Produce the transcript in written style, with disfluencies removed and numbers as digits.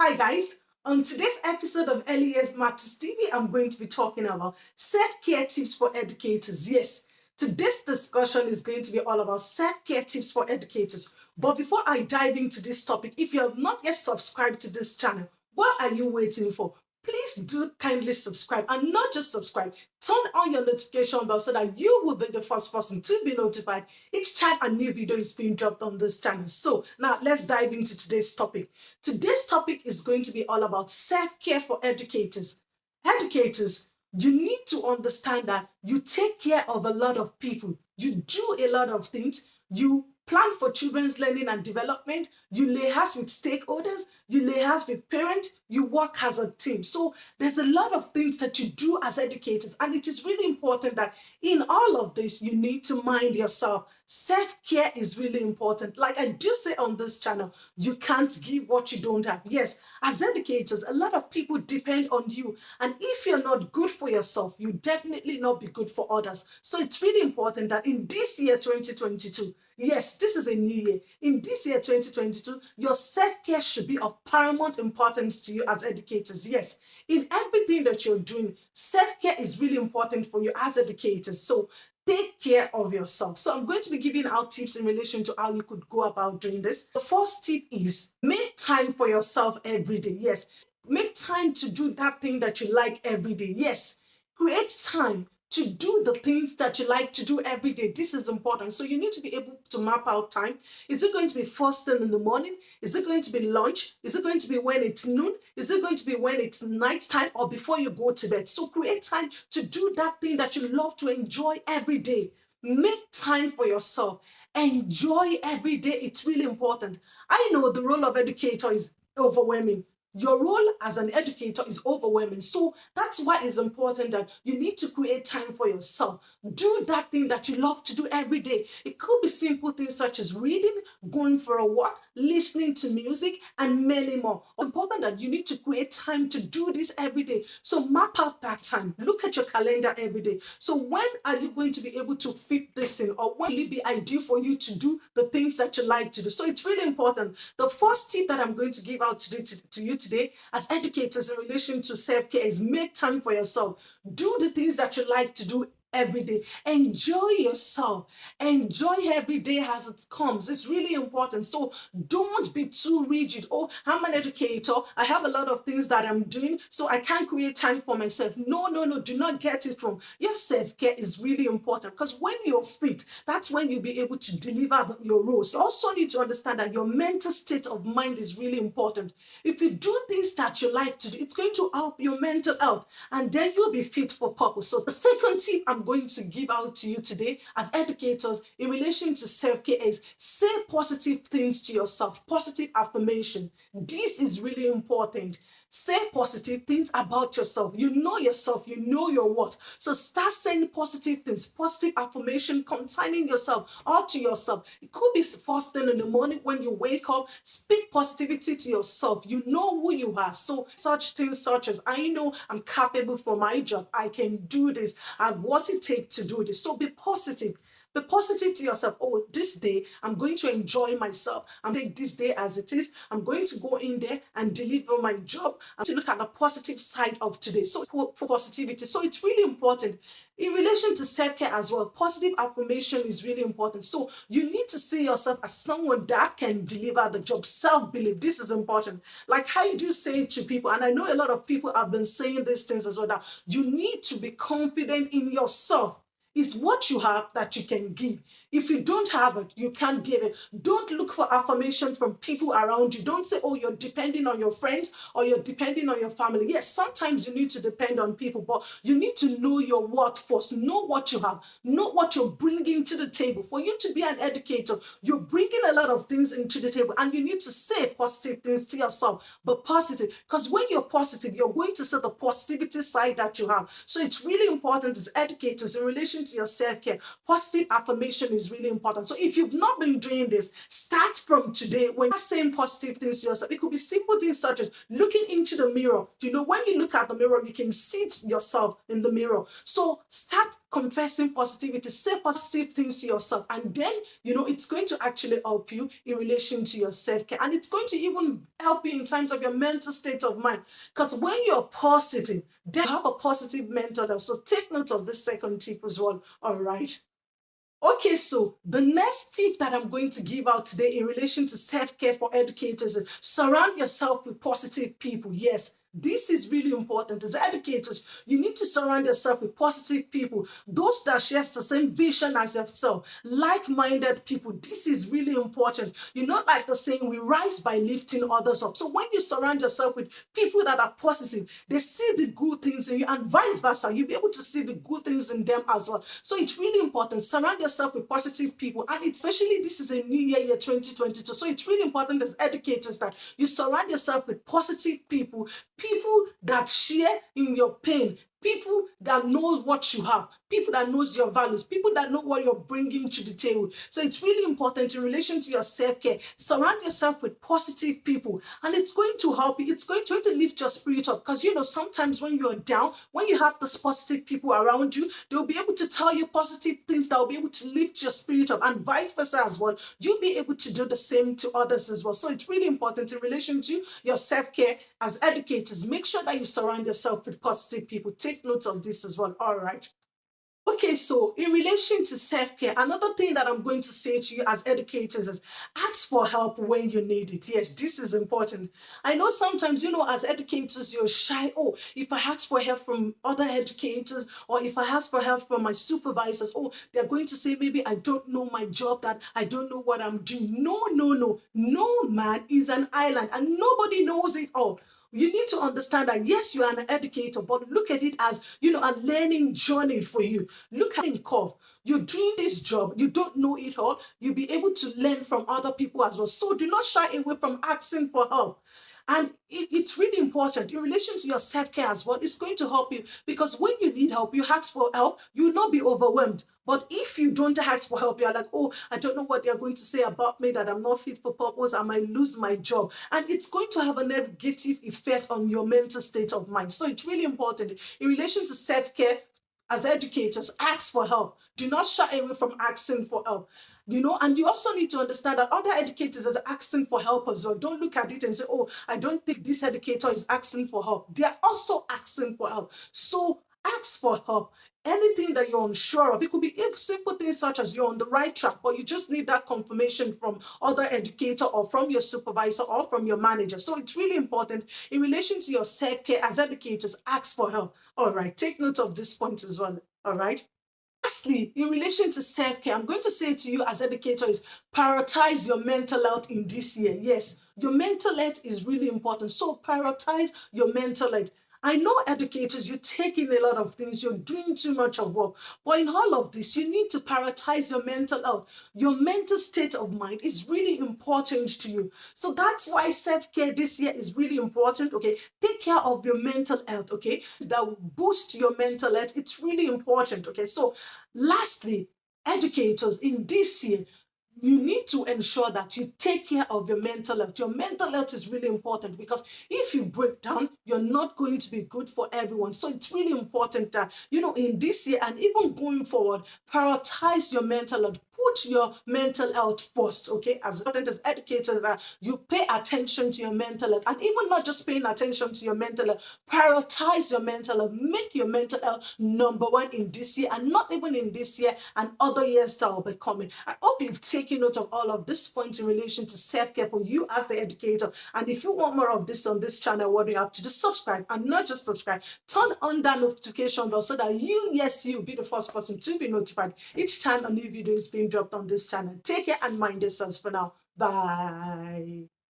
Hi guys, on today's episode of LES Matters TV, I'm going to be talking about self-care tips for educators. Yes, today's discussion is going to be all about self-care tips for educators. But before I dive into this topic, if you have not yet subscribed to this channel, what are you waiting for? Please do kindly subscribe, and not just subscribe, turn on your notification bell so that you will be the first person to be notified each time a new video is being dropped on this channel. So now let's dive into today's topic. Today's topic is going to be all about self-care for educators. Educators, you need to understand that you take care of a lot of people. You do a lot of things. You plan for children's learning and development. You liaise with stakeholders. You liaise with parents. You work as a team. So there's a lot of things that you do as educators. And it is really important that in all of this, you need to mind yourself. Self-care is really important. Like I do say on this channel, you can't give what you don't have. Yes, as educators, a lot of people depend on you. And if you're not good for yourself, you definitely not be good for others. So it's really important that in this year, 2022, yes, this is a new year. In this year, 2022, your self-care should be of paramount importance to you as educators. Yes, in everything that you're doing, self-care is really important for you as educators. So take care of yourself. So I'm going to be giving out tips in relation to how you could go about doing this. The first tip is make time for yourself every day. Yes, make time to do that thing that you like every day. Yes, create time to do the things that you like to do every day. This is important. So you need to be able to map out time. Is it going to be first thing in the morning? Is it going to be lunch? Is it going to be when it's noon? Is it going to be when it's nighttime or before you go to bed? So create time to do that thing that you love to enjoy every day. Make time for yourself. Enjoy every day. It's really important. I know the role of educator is overwhelming. Your role as an educator is overwhelming. So that's why it's important that you need to create time for yourself. Do that thing that you love to do every day. It could be simple things such as reading, going for a walk, listening to music, and many more. It's important that you need to create time to do this every day. So map out that time. Look at your calendar every day. So when are you going to be able to fit this in, or when will it be ideal for you to do the things that you like to do? So it's really important. The first tip that I'm going to give out to you today as educators in relation to self-care is make time for yourself. Do the things that you like to do every day. Enjoy yourself. Enjoy every day as it comes. It's really important. So don't be too rigid. Oh, I'm an educator. I have a lot of things that I'm doing, so I can't create time for myself. No. Do not get it wrong. Your self-care is really important because when you're fit, that's when you'll be able to deliver your roles. You also need to understand that your mental state of mind is really important. If you do things that you like to do, it's going to help your mental health, and then you'll be fit for purpose. So the second tip I'm going to give out to you today as educators in relation to self-care is say positive things to yourself, positive affirmation. This is really important. Say positive things about yourself. You know yourself, you know your worth. So start saying positive things, positive affirmation concerning yourself or to yourself. It could be first thing in the morning when you wake up. Speak positivity to yourself. You know who you are. So such things such as, I know I'm capable for my job. I can do this. I have what it takes to do this. So be positive. Be positive to yourself. Oh, this day, I'm going to enjoy myself. I'm taking this day as it is. I'm going to go in there and deliver my job. I'm to look at the positive side of today. So for positivity. So it's really important. In relation to self-care as well, positive affirmation is really important. So you need to see yourself as someone that can deliver the job. Self-belief. This is important. Like I do say to people, and I know a lot of people have been saying these things as well, that you need to be confident in yourself. Is what you have that you can give. If you don't have it, you can't give it. Don't look for affirmation from people around you. Don't say, oh, you're depending on your friends or you're depending on your family. Yes, sometimes you need to depend on people, but you need to know your worth first. Know what you have. Know what you're bringing to the table. For you to be an educator, you're bringing a lot of things into the table, and you need to say positive things to yourself, but positive. Because when you're positive, you're going to see the positivity side that you have. So it's really important as educators in relation to your self-care. Positive affirmation is is really important. So if you've not been doing this, start from today. When you're saying positive things to yourself, it could be simple things such as looking into the mirror. When you look at the mirror, you can see yourself in the mirror. So start confessing positivity, say positive things to yourself, and then it's going to actually help you in relation to your self-care, and it's going to even help you in terms of your mental state of mind, because when you're positive, then you have a positive mental health. So take note of this second tip as well. All right. Okay, so the next tip that I'm going to give out today in relation to self-care for educators is surround yourself with positive people. Yes, this is really important. As educators, you need to surround yourself with positive people, those that share the same vision as yourself, like-minded people. This is really important. Like the saying, we rise by lifting others up. So when you surround yourself with people that are positive, they see the good things in you, and vice versa. You'll be able to see the good things in them as well. So it's really important. Surround yourself with positive people, and especially this is a new year 2022. So it's really important as educators that you surround yourself with positive people that share in your pain, people that knows what you have, people that knows your values, people that know what you're bringing to the table. So it's really important in relation to your self-care. Surround yourself with positive people, and it's going to help you. It's going to lift your spirit up, because sometimes when you're down, when you have those positive people around you, they'll be able to tell you positive things that will be able to lift your spirit up, and vice versa as well. You'll be able to do the same to others as well. So it's really important in relation to your self-care as educators. Make sure that you surround yourself with positive people. Take note of this as well. All right. Okay, so in relation to self-care, another thing that I'm going to say to you as educators is ask for help when you need it. Yes, this is important. I know sometimes, as educators, you're shy. Oh, if I ask for help from other educators, or if I ask for help from my supervisors, oh, they're going to say maybe I don't know my job, that I don't know what I'm doing. No, no, no. No man is an island, and nobody knows it all. You need to understand that, yes, you are an educator, but look at it as, a learning journey for you. Look at it, curve. You're doing this job. You don't know it all. You'll be able to learn from other people as well. So do not shy away from asking for help. And it's really important in relation to your self-care as well. It's going to help you, because when you need help, you ask for help, you will not be overwhelmed. But if you don't ask for help, you're like, oh, I don't know what they're going to say about me, that I'm not fit for purpose, I might lose my job. And it's going to have a negative effect on your mental state of mind. So it's really important in relation to self-care as educators, ask for help. Do not shy away from asking for help. And you also need to understand that other educators are asking for help as well. Don't look at it and say, oh, I don't think this educator is asking for help. They are also asking for help. So ask for help. Anything that you're unsure of, it could be simple things such as you're on the right track, but you just need that confirmation from other educator, or from your supervisor, or from your manager. So it's really important in relation to your self-care as educators, ask for help. All right, take note of this point as well. All right. Lastly, in relation to self-care, I'm going to say to you as educator is prioritize your mental health in this year. Yes, your mental health is really important. So prioritize your mental health. I know educators, you're taking a lot of things, you're doing too much of work, but in all of this, you need to prioritize your mental health. Your mental state of mind is really important to you. So that's why self-care this year is really important, okay? Take care of your mental health, okay? That will boost your mental health. It's really important, okay? So lastly, educators, in this year, you need to ensure that you take care of your mental health. Your mental health is really important, because if you break down, you're not going to be good for everyone. So it's really important that, in this year and even going forward, prioritize your mental health. Put your mental health first, okay? As important as educators, that you pay attention to your mental health, and even not just paying attention to your mental health, prioritize your mental health. Make your mental health number one in this year, and not even in this year, and other years that will be coming. I hope you've taken note of all of this points in relation to self-care for you as the educator. And if you want more of this on this channel, what do you have to do? Subscribe, and not just subscribe. Turn on that notification bell so that you be the first person to be notified each time a new video is being dropped on this channel. Take care and mind yourselves for now. Bye.